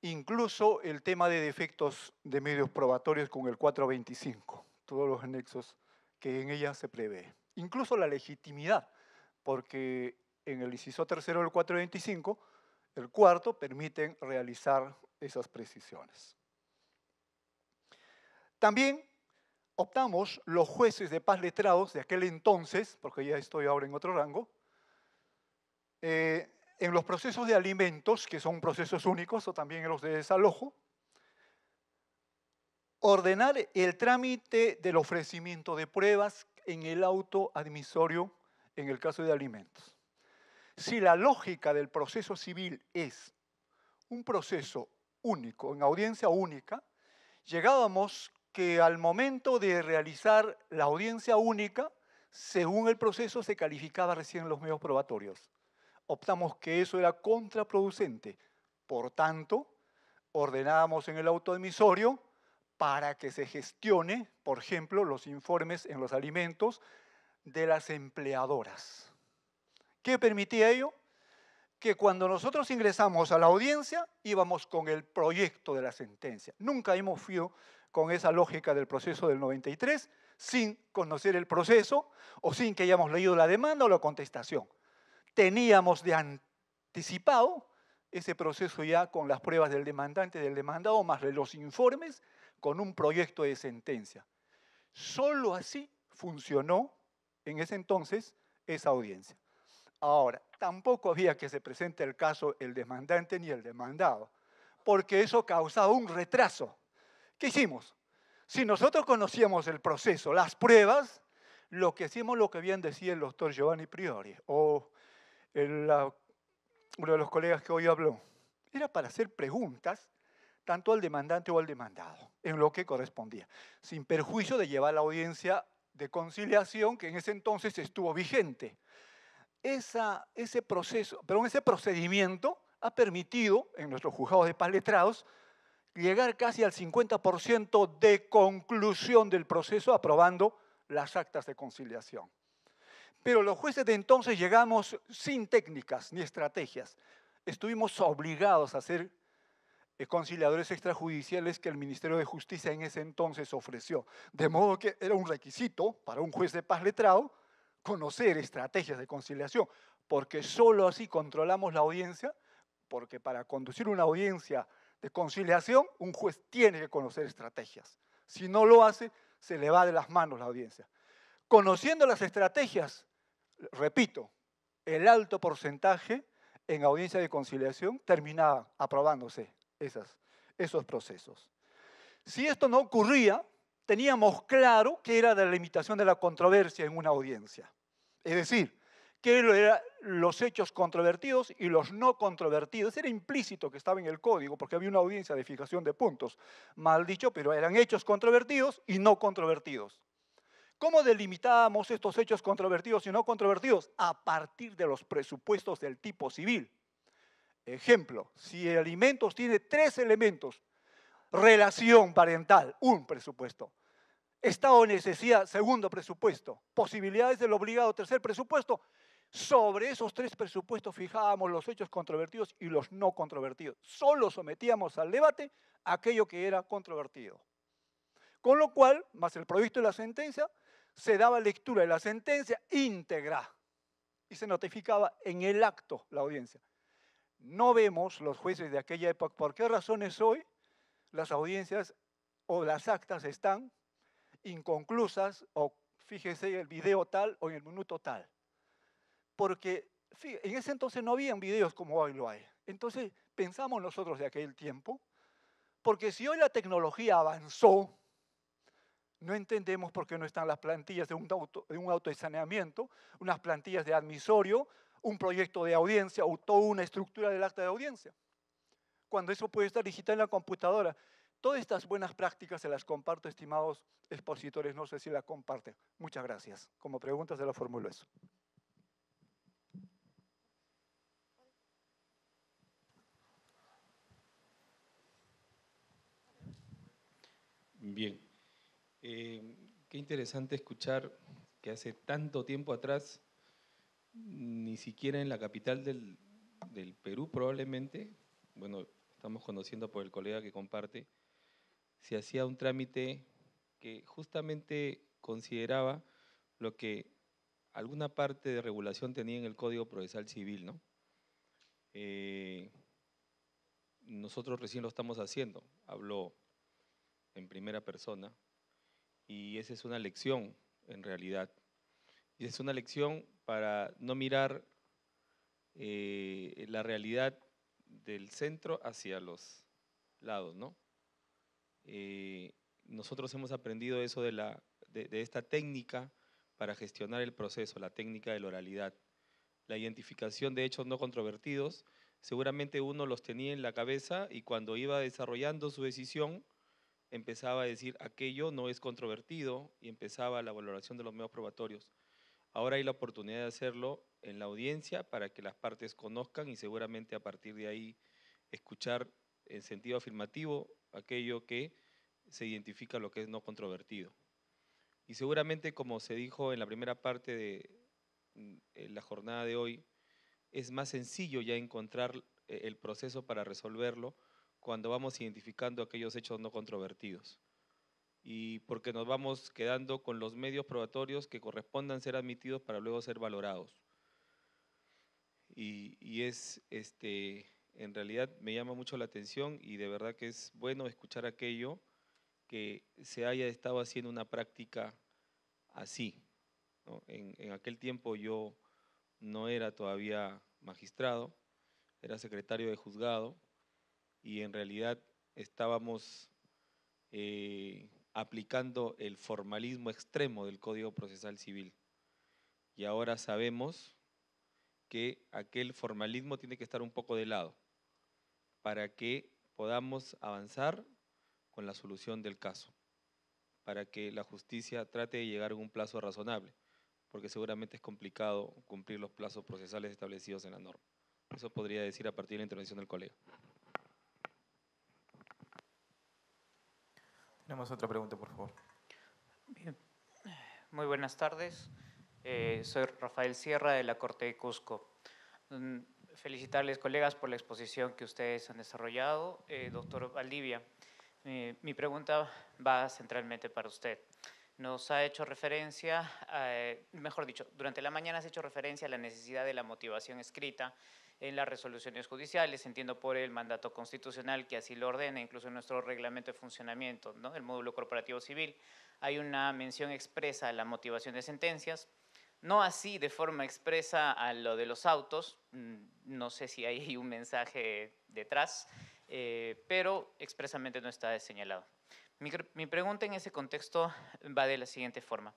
incluso el tema de defectos de medios probatorios con el 425, todos los anexos que en ella se prevé. Incluso la legitimidad, porque en el inciso tercero del 425, el cuarto, permiten realizar esas precisiones. También optamos los jueces de paz letrados de aquel entonces, porque ya estoy ahora en otro rango, en los procesos de alimentos, que son procesos únicos, o también en los de desalojo, ordenar el trámite del ofrecimiento de pruebas en el auto admisorio en el caso de alimentos. Si la lógica del proceso civil es un proceso único, en audiencia única, llegábamos que al momento de realizar la audiencia única, según el proceso se calificaba recién los medios probatorios. Optamos que eso era contraproducente. Por tanto, ordenábamos en el auto admisorio para que se gestione, por ejemplo, los informes en los alimentos de las empleadoras. ¿Qué permitía ello? Que cuando nosotros ingresamos a la audiencia íbamos con el proyecto de la sentencia. Nunca hemos ido con esa lógica del proceso del 93 sin conocer el proceso o sin que hayamos leído la demanda o la contestación. Teníamos de anticipado ese proceso ya con las pruebas del demandante y del demandado, más de los informes, con un proyecto de sentencia. Solo así funcionó en ese entonces esa audiencia. Ahora, tampoco había que se presente el caso el demandante ni el demandado, porque eso causaba un retraso. ¿Qué hicimos? Si nosotros conocíamos el proceso, las pruebas, lo que hicimos, lo que bien decía el doctor Giovanni Priori, o uno de los colegas que hoy habló, era para hacer preguntas tanto al demandante o al demandado, en lo que correspondía, sin perjuicio de llevar la audiencia de conciliación que en ese entonces estuvo vigente. Ese procedimiento ha permitido en nuestros juzgados de paz letrados llegar casi al 50% de conclusión del proceso aprobando las actas de conciliación. Pero los jueces de entonces llegamos sin técnicas ni estrategias. Estuvimos obligados a ser conciliadores extrajudiciales que el Ministerio de Justicia en ese entonces ofreció. De modo que era un requisito para un juez de paz letrado conocer estrategias de conciliación, porque solo así controlamos la audiencia, porque para conducir una audiencia de conciliación, un juez tiene que conocer estrategias. Si no lo hace, se le va de las manos la audiencia. Conociendo las estrategias, repito, el alto porcentaje en audiencia de conciliación terminaba aprobándose esos procesos. Si esto no ocurría, teníamos claro qué era la limitación de la controversia en una audiencia. Es decir, qué eran los hechos controvertidos y los no controvertidos. Era implícito que estaba en el código porque había una audiencia de fijación de puntos. Mal dicho, pero eran hechos controvertidos y no controvertidos. ¿Cómo delimitábamos estos hechos controvertidos y no controvertidos? A partir de los presupuestos del tipo civil. Ejemplo, si el alimentos tiene 3 elementos, relación parental, un presupuesto. Estado de necesidad, segundo presupuesto. Posibilidades del obligado, tercer presupuesto. Sobre esos 3 presupuestos fijábamos los hechos controvertidos y los no controvertidos. Solo sometíamos al debate aquello que era controvertido. Con lo cual, más el proyecto de la sentencia, se daba lectura de la sentencia íntegra y se notificaba en el acto la audiencia. No vemos los jueces de aquella época por qué razones hoy las audiencias o las actas están inconclusas o fíjese el video tal o en el minuto tal. Porque en ese entonces no habían videos como hoy lo hay. Entonces pensamos nosotros de aquel tiempo, porque si hoy la tecnología avanzó, no entendemos por qué no están las plantillas de un auto de saneamiento, unas plantillas de admisorio, un proyecto de audiencia o toda una estructura del acta de audiencia. Cuando eso puede estar digital en la computadora. Todas estas buenas prácticas se las comparto, estimados expositores, no sé si las comparten. Muchas gracias. Como pregunta se la formulo eso. Bien. Qué interesante escuchar que hace tanto tiempo atrás, ni siquiera en la capital del Perú probablemente, bueno, estamos conociendo por el colega que comparte, se hacía un trámite que justamente consideraba lo que alguna parte de regulación tenía en el Código Procesal Civil, ¿no? Nosotros recién lo estamos haciendo, hablo en primera persona, y esa es una lección en realidad. Y es una lección para no mirar la realidad del centro hacia los lados, ¿no? nosotros hemos aprendido eso de esta técnica para gestionar el proceso, la técnica de la oralidad. La identificación de hechos no controvertidos, seguramente uno los tenía en la cabeza y cuando iba desarrollando su decisión, empezaba a decir aquello no es controvertido y empezaba la valoración de los medios probatorios. Ahora hay la oportunidad de hacerlo en la audiencia para que las partes conozcan y seguramente a partir de ahí escuchar en sentido afirmativo aquello que se identifica lo que es no controvertido. Y seguramente, como se dijo en la primera parte de la jornada de hoy, es más sencillo ya encontrar el proceso para resolverlo cuando vamos identificando aquellos hechos no controvertidos. Y porque nos vamos quedando con los medios probatorios que correspondan ser admitidos para luego ser valorados. Y en realidad me llama mucho la atención y de verdad que es bueno escuchar aquello que se haya estado haciendo una práctica así, ¿no? En aquel tiempo yo no era todavía magistrado, era secretario de juzgado y en realidad estábamos aplicando el formalismo extremo del Código Procesal Civil. Y ahora sabemos que aquel formalismo tiene que estar un poco de lado para que podamos avanzar con la solución del caso, para que la justicia trate de llegar a un plazo razonable, porque seguramente es complicado cumplir los plazos procesales establecidos en la norma. Eso podría decir a partir de la intervención del colega. Tenemos otra pregunta, por favor. Bien. Muy buenas tardes. Soy Rafael Sierra de la Corte de Cusco. Felicitarles, colegas, por la exposición que ustedes han desarrollado. Doctor Valdivia, mi pregunta va centralmente para usted. Nos ha hecho referencia, mejor dicho, durante la mañana has hecho referencia a la necesidad de la motivación escrita en las resoluciones judiciales, entiendo por el mandato constitucional que así lo ordena, incluso en nuestro reglamento de funcionamiento, ¿no?, del módulo corporativo civil, hay una mención expresa a la motivación de sentencias, no así de forma expresa a lo de los autos, no sé si hay un mensaje detrás, pero expresamente no está señalado. Mi pregunta en ese contexto va de la siguiente forma.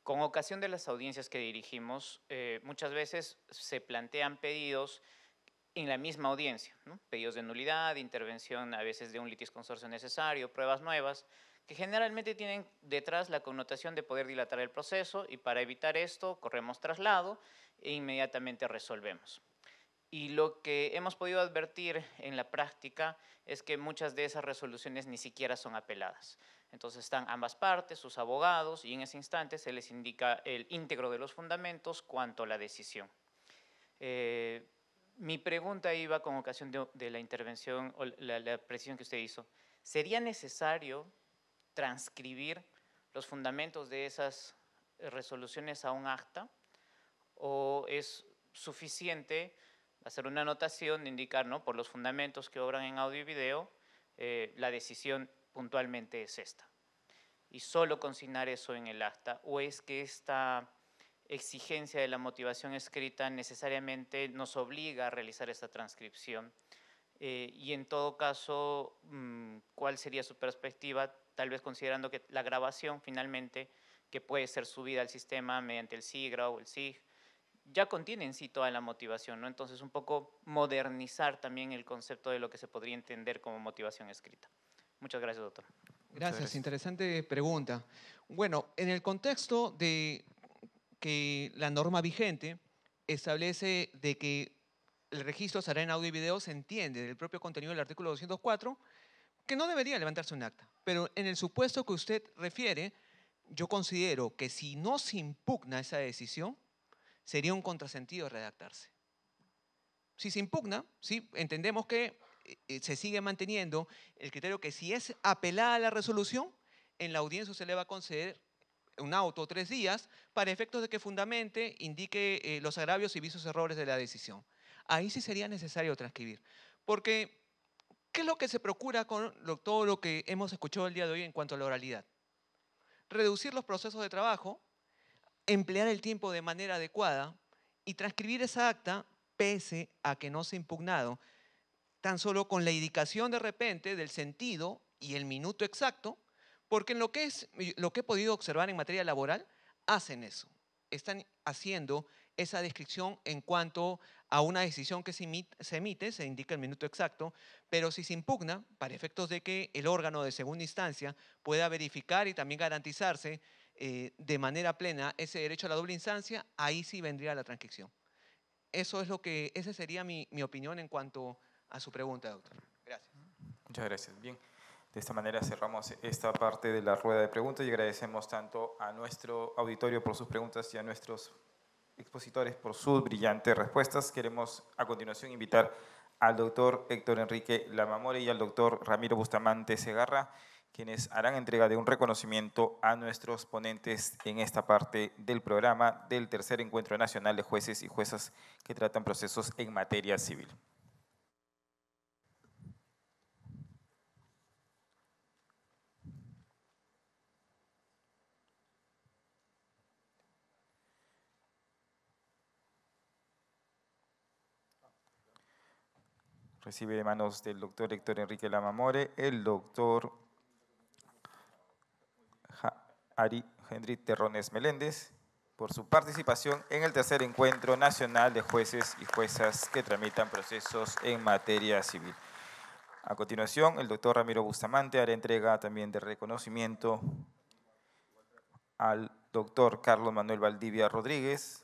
Con ocasión de las audiencias que dirigimos, muchas veces se plantean pedidos en la misma audiencia, ¿no? Pedidos de nulidad, intervención a veces de un litisconsorcio necesario, pruebas nuevas, que generalmente tienen detrás la connotación de poder dilatar el proceso y para evitar esto corremos traslado e inmediatamente resolvemos. Y lo que hemos podido advertir en la práctica es que muchas de esas resoluciones ni siquiera son apeladas. Entonces están ambas partes, sus abogados, y en ese instante se les indica el íntegro de los fundamentos cuanto a la decisión. Mi pregunta iba con ocasión de la intervención o la precisión que usted hizo. ¿Sería necesario transcribir los fundamentos de esas resoluciones a un acta o es suficiente hacer una anotación de indicar, ¿no?, por los fundamentos que obran en audio y video, la decisión puntualmente es esta? Y solo consignar eso en el acta, ¿o es que esta exigencia de la motivación escrita necesariamente nos obliga a realizar esta transcripción? Y en todo caso, ¿cuál sería su perspectiva, tal vez considerando que la grabación finalmente, que puede ser subida al sistema mediante el SIGRA o el SIG, ya contiene en sí toda la motivación, ¿no? Entonces, un poco modernizar también el concepto de lo que se podría entender como motivación escrita. Muchas gracias, doctor. Gracias, interesante pregunta. Bueno, en el contexto de que la norma vigente establece de que el registro será en audio y video, se entiende del propio contenido del artículo 204 que no debería levantarse un acta. Pero en el supuesto que usted refiere, yo considero que si no se impugna esa decisión, sería un contrasentido redactarse. Si se impugna, ¿sí?, entendemos que se sigue manteniendo el criterio que si es apelada la resolución, en la audiencia se le va a conceder un auto 3 días para efectos de que fundamente indique los agravios y visos errores de la decisión. Ahí sí sería necesario transcribir. Porque, ¿qué es lo que se procura con todo lo que hemos escuchado el día de hoy en cuanto a la oralidad? Reducir los procesos de trabajo, emplear el tiempo de manera adecuada y transcribir esa acta pese a que no se ha impugnado, tan solo con la indicación de repente del sentido y el minuto exacto, Porque en lo que he podido observar en materia laboral, hacen eso. Están haciendo esa descripción en cuanto a una decisión que se emite, se indica el minuto exacto, pero si se impugna, para efectos de que el órgano de segunda instancia pueda verificar y también garantizarse de manera plena ese derecho a la doble instancia, ahí sí vendría la transcripción. Esa sería mi opinión en cuanto a su pregunta, doctor. Gracias. Muchas gracias. Bien, de esta manera cerramos esta parte de la rueda de preguntas y agradecemos tanto a nuestro auditorio por sus preguntas y a nuestros expositores por sus brillantes respuestas. Queremos a continuación invitar al doctor Héctor Enrique Lamamore y al doctor Ramiro Bustamante Segarra, quienes harán entrega de un reconocimiento a nuestros ponentes en esta parte del programa del tercer encuentro nacional de jueces y juezas que tratan procesos en materia civil. Recibe de manos del doctor Héctor Enrique Lamamore el doctor Henry Terrones Meléndez por su participación en el tercer encuentro nacional de jueces y juezas que tramitan procesos en materia civil. A continuación, el doctor Ramiro Bustamante hará entrega también de reconocimiento al doctor Carlos Manuel Valdivia Rodríguez,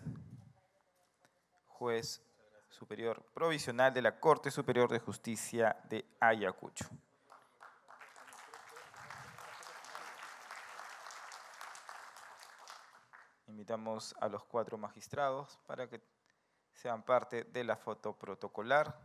juez superior provisional de la Corte Superior de Justicia de Ayacucho. Invitamos a los 4 magistrados para que sean parte de la foto protocolar.